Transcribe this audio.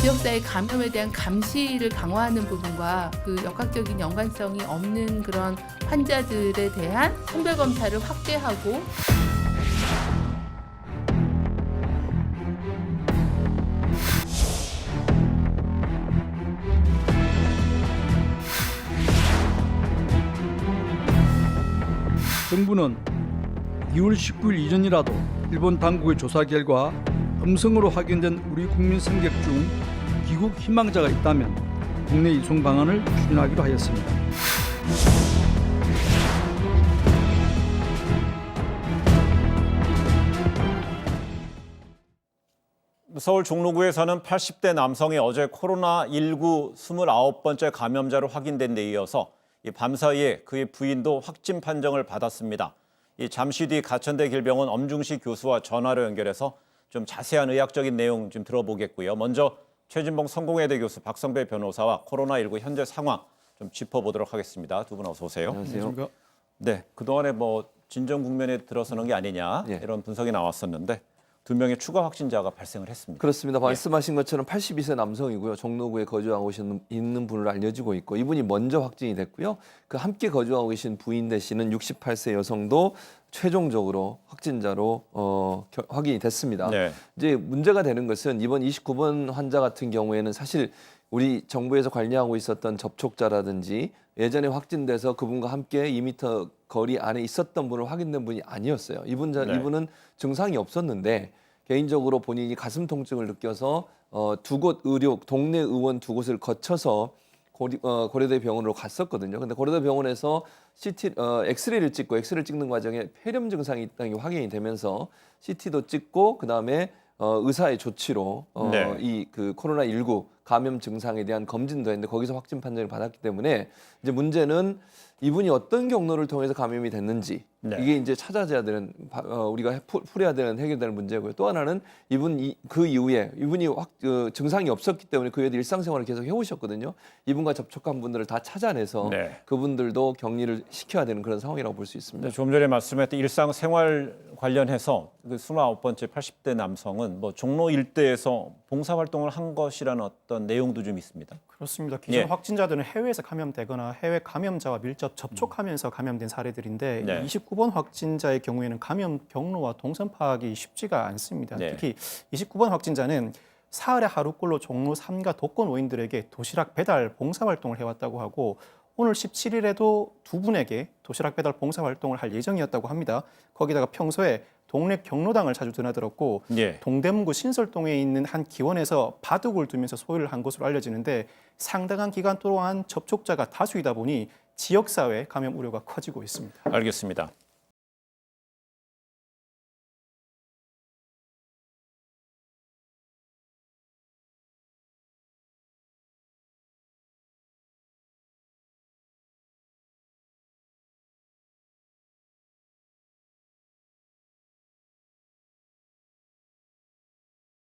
지역사회 감염에 대한 감시를 강화하는 부분과 그 역학적인 연관성이 없는 그런 환자들에 대한 선별검사를 확대하고 정부는 2월 19일 이전이라도 일본 당국의 조사 결과 음성으로 확인된 우리 국민 승객 중 귀국 희망자가 있다면 국내 이송 방안을 추진하기로 하였습니다. 서울 종로구에 사는 80대 남성이 어제 코로나19 29번째 감염자로 확인된 데 이어서 밤사이에 그의 부인도 확진 판정을 받았습니다. 잠시 뒤 가천대 길병원 엄중시 교수와 전화로 연결해서 좀 자세한 의학적인 내용 좀 들어보겠고요. 먼저 최진봉 성공회대 교수, 박성배 변호사와 코로나19 현재 상황 좀 짚어보도록 하겠습니다. 두 분 어서 오세요. 안녕하세요. 네, 그동안에 진정 국면에 들어서는 게 아니냐 이런 분석이 나왔었는데 2명의 추가 확진자가 발생을 했습니다. 그렇습니다. 말씀하신 것처럼 82세 남성이고요. 종로구에 거주하고 있는 분으로 알려지고 있고 이분이 먼저 확진이 됐고요. 그 함께 거주하고 계신 부인 되시는 68세 여성도 최종적으로 확진자로 확인이 됐습니다. 네. 이제 문제가 되는 것은 이번 29번 환자 같은 경우에는 사실 우리 정부에서 관리하고 있었던 접촉자라든지 예전에 확진돼서 그분과 함께 2m 거리 안에 있었던 분을 확인된 분이 아니었어요. 이분은 증상이 없었는데 개인적으로 본인이 가슴 통증을 느껴서 두 곳 동네 의원 두 곳을 거쳐서 고려대 병원으로 갔었거든요. 근데 고려대 병원에서 엑스레이를 찍는 과정에 폐렴 증상이 있다는 게 확인이 되면서 CT도 찍고 그다음에 의사의 조치로 이 코로나19 감염 증상에 대한 검진도 했는데 거기서 확진 판정을 받았기 때문에 이제 문제는 이분이 어떤 경로를 통해서 감염이 됐는지 이게 이제 찾아져야 되는 우리가 풀어야 되는 해결되는 문제고요. 또 하나는 그 이후에 이분이 증상이 없었기 때문에 그 외에도 일상생활을 계속 해오셨거든요. 이분과 접촉한 분들을 다 찾아내서 그분들도 격리를 시켜야 되는 그런 상황이라고 볼 수 있습니다. 좀 전에 말씀했던 일상생활 관련해서 그 29번째 80대 남성은 종로 일대에서 봉사활동을 한 것이라는 어떤 내용도 좀 있습니다. 그렇습니다. 기존 확진자들은 해외에서 감염되거나 해외 감염자와 밀접 접촉하면서 감염된 사례들인데 29번 확진자의 경우에는 감염 경로와 동선 파악이 쉽지가 않습니다. 특히 29번 확진자는 사흘에 하루꼴로 종로 3가 독거 노인들에게 도시락 배달 봉사활동을 해왔다고 하고 오늘 17일에도 두 분에게 도시락 배달 봉사활동을 할 예정이었다고 합니다. 거기다가 평소에 동네 경로당을 자주 드나들었고 동대문구 신설동에 있는 한 기원에서 바둑을 두면서 소일을 한 것으로 알려지는데 상당한 기간 동안 접촉자가 다수이다 보니 지역사회 감염 우려가 커지고 있습니다. 알겠습니다.